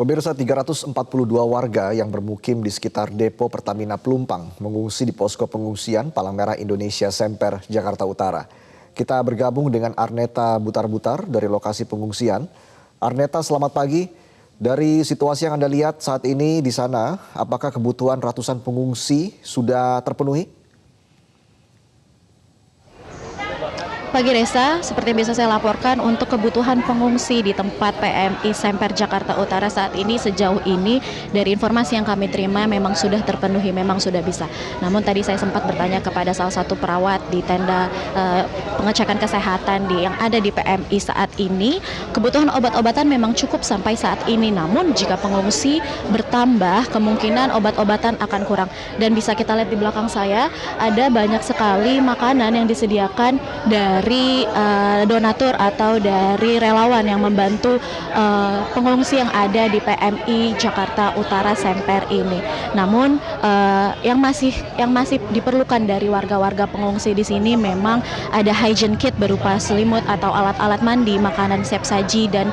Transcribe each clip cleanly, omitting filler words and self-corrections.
Pemirsa, 342 warga yang bermukim di sekitar depo Pertamina Pelumpang mengungsi di posko pengungsian Palang Merah Indonesia Semper, Jakarta Utara. Kita bergabung dengan Arneta Butar-Butar dari lokasi pengungsian. Arneta, selamat pagi. Dari situasi yang Anda lihat saat ini di sana, apakah kebutuhan ratusan pengungsi sudah terpenuhi? Pagi Reza, seperti yang bisa saya laporkan untuk kebutuhan pengungsi di tempat PMI Semper Jakarta Utara saat ini sejauh ini dari informasi yang kami terima memang sudah terpenuhi, memang sudah bisa. Namun tadi saya sempat bertanya kepada salah satu perawat di tenda pengecekan kesehatan yang ada di PMI saat ini, kebutuhan obat-obatan memang cukup sampai saat ini. Namun jika pengungsi bertambah, kemungkinan obat-obatan akan kurang. Dan bisa kita lihat di belakang saya ada banyak sekali makanan yang disediakan dari donatur atau dari relawan yang membantu pengungsi yang ada di PMI Jakarta Utara Semper ini. Namun yang masih diperlukan dari warga-warga pengungsi di sini memang ada hygiene kit berupa selimut atau alat-alat mandi, makanan siap saji dan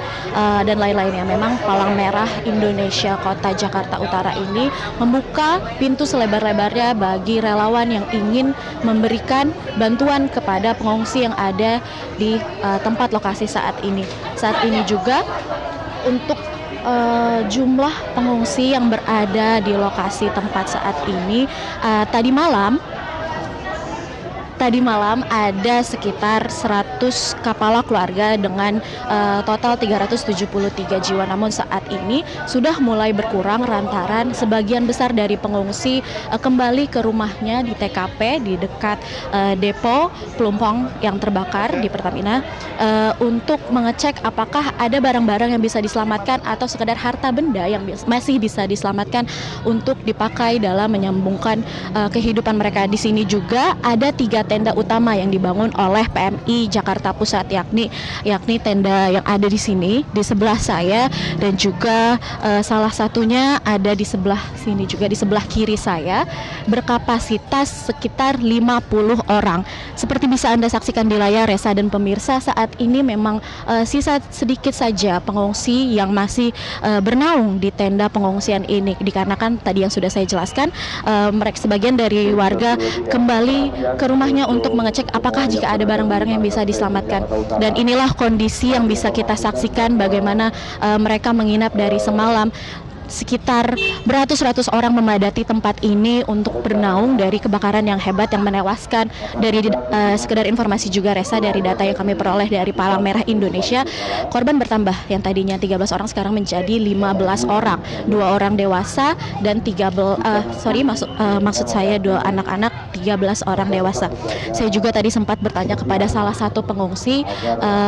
lain-lainnya. Memang Palang Merah Indonesia Kota Jakarta Utara ini membuka pintu selebar-lebarnya bagi relawan yang ingin memberikan bantuan kepada pengungsi yang ada di tempat lokasi saat ini. Saat ini juga untuk jumlah pengungsi yang berada di lokasi tempat saat ini Tadi malam ada sekitar 100 kepala keluarga dengan total 373 jiwa. Namun saat ini sudah mulai berkurang lantaran sebagian besar dari pengungsi kembali ke rumahnya di TKP di dekat depo Pelumpang yang terbakar di Pertamina untuk mengecek apakah ada barang-barang yang bisa diselamatkan atau sekedar harta benda yang masih bisa diselamatkan untuk dipakai dalam menyambungkan kehidupan mereka. Di sini juga ada 3 tenda utama yang dibangun oleh PMI Jakarta Pusat yakni tenda yang ada di sini di sebelah saya dan juga salah satunya ada di sebelah sini juga di sebelah kiri saya berkapasitas sekitar 50 orang. Seperti bisa Anda saksikan di layar Reza dan pemirsa, saat ini memang sisa sedikit saja pengungsi yang masih bernaung di tenda pengungsian ini dikarenakan tadi yang sudah saya jelaskan mereka sebagian dari warga kembali ke rumahnya untuk mengecek apakah jika ada barang-barang yang bisa diselamatkan. Dan inilah kondisi yang bisa kita saksikan bagaimana mereka menginap dari semalam. Sekitar beratus-ratus orang memadati tempat ini untuk bernaung dari kebakaran yang hebat yang menewaskan. Dari sekedar informasi juga Reza, dari data yang kami peroleh dari Palang Merah Indonesia, korban bertambah yang tadinya 13 orang sekarang menjadi 15 orang, 2 orang dewasa dan 2 anak-anak, 13 orang dewasa. Saya juga tadi sempat bertanya kepada salah satu pengungsi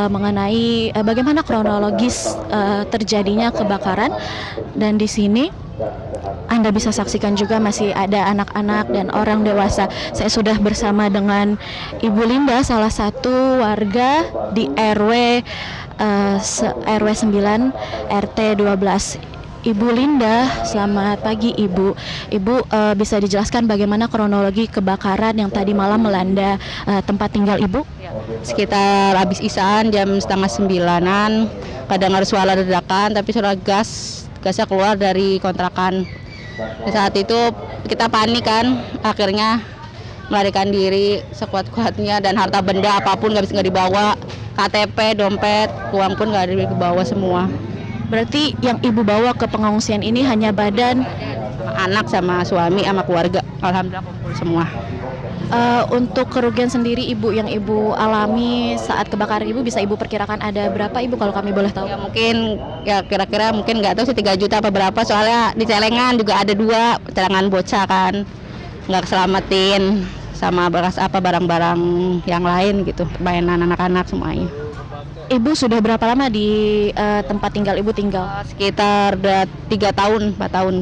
mengenai bagaimana kronologis terjadinya kebakaran, dan di sini Anda bisa saksikan juga masih ada anak-anak dan orang dewasa. Saya sudah bersama dengan Ibu Linda, salah satu warga di RW 9 RT 12. Ibu Linda, selamat pagi Ibu. Ibu bisa dijelaskan bagaimana kronologi kebakaran yang tadi malam melanda tempat tinggal Ibu? Sekitar habis isaan jam 8:30-an, kadang harus suara ledakan tapi suara gasnya keluar dari kontrakan. Saat itu kita panik kan, akhirnya melarikan diri sekuat-kuatnya dan harta benda apapun nggak dibawa, KTP, dompet, uang pun nggak dibawa semua. Berarti yang Ibu bawa ke pengungsian ini hanya badan, Anak sama suami sama keluarga, alhamdulillah kumpul semua. untuk kerugian sendiri Ibu yang Ibu alami saat kebakaran Ibu bisa Ibu perkirakan ada berapa Ibu kalau kami boleh tahu? Ya mungkin kira-kira nggak tahu sih 3 juta apa berapa, soalnya di celengan juga ada 2 celengan bocah kan nggak keselamatin sama barang-barang yang lain gitu, mainan anak-anak semuanya. Ibu sudah berapa lama di tempat tinggal Ibu tinggal? Sekitar 3 tahun, 4 tahun.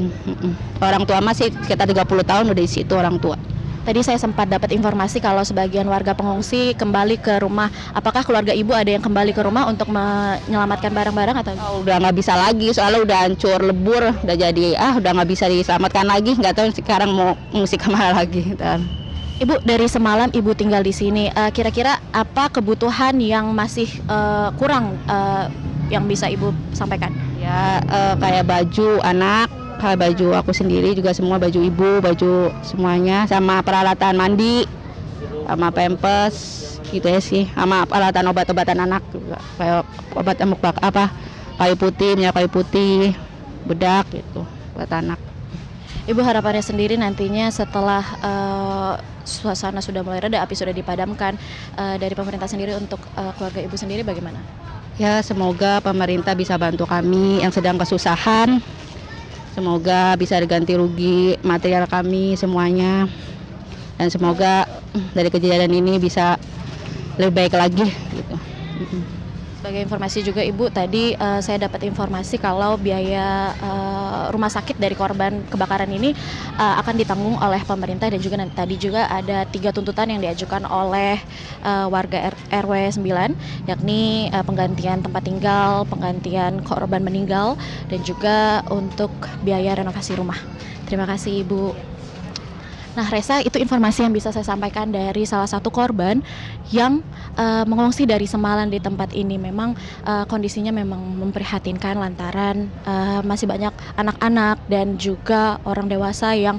Orang tua masih sekitar 30 tahun udah di situ orang tua. Tadi saya sempat dapat informasi kalau sebagian warga pengungsi kembali ke rumah. Apakah keluarga Ibu ada yang kembali ke rumah untuk menyelamatkan barang-barang atau? Udah nggak bisa lagi, soalnya udah hancur lebur, udah jadi udah nggak bisa diselamatkan lagi. Nggak tahu sekarang mau ngungsi kemana lagi. Ibu, dari semalam Ibu tinggal di sini, kira-kira apa kebutuhan yang masih kurang yang bisa Ibu sampaikan? Ya kayak baju anak, kayak baju aku sendiri juga semua, baju ibu, baju semuanya, sama peralatan mandi, sama pampers gitu ya sih, sama peralatan obat-obatan anak juga, kayak obat amuk kayu putih, minyak kayu putih, bedak gitu buat anak. Ibu harapannya sendiri nantinya setelah suasana sudah mulai reda, api sudah dipadamkan, dari pemerintah sendiri untuk keluarga ibu sendiri bagaimana? Ya semoga pemerintah bisa bantu kami yang sedang kesusahan, semoga bisa diganti rugi material kami semuanya, dan semoga dari kejadian ini bisa lebih baik lagi gitu. Sebagai informasi juga Ibu, tadi saya dapat informasi kalau biaya rumah sakit dari korban kebakaran ini akan ditanggung oleh pemerintah, dan juga tadi juga ada 3 tuntutan yang diajukan oleh warga RW 9, yakni penggantian tempat tinggal, penggantian korban meninggal, dan juga untuk biaya renovasi rumah. Terima kasih Ibu. Nah, Resa, itu informasi yang bisa saya sampaikan dari salah satu korban yang mengungsi dari semalam di tempat ini. Memang kondisinya memang memprihatinkan lantaran masih banyak anak-anak dan juga orang dewasa yang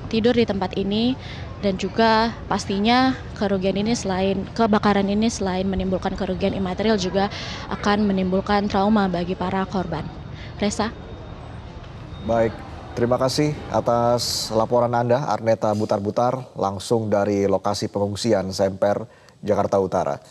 tidur di tempat ini, dan juga pastinya kerugian ini kebakaran ini selain menimbulkan kerugian imaterial juga akan menimbulkan trauma bagi para korban. Resa. Baik, terima kasih atas laporan Anda, Arneta Butar-Butar, langsung dari lokasi pengungsian Semper, Jakarta Utara.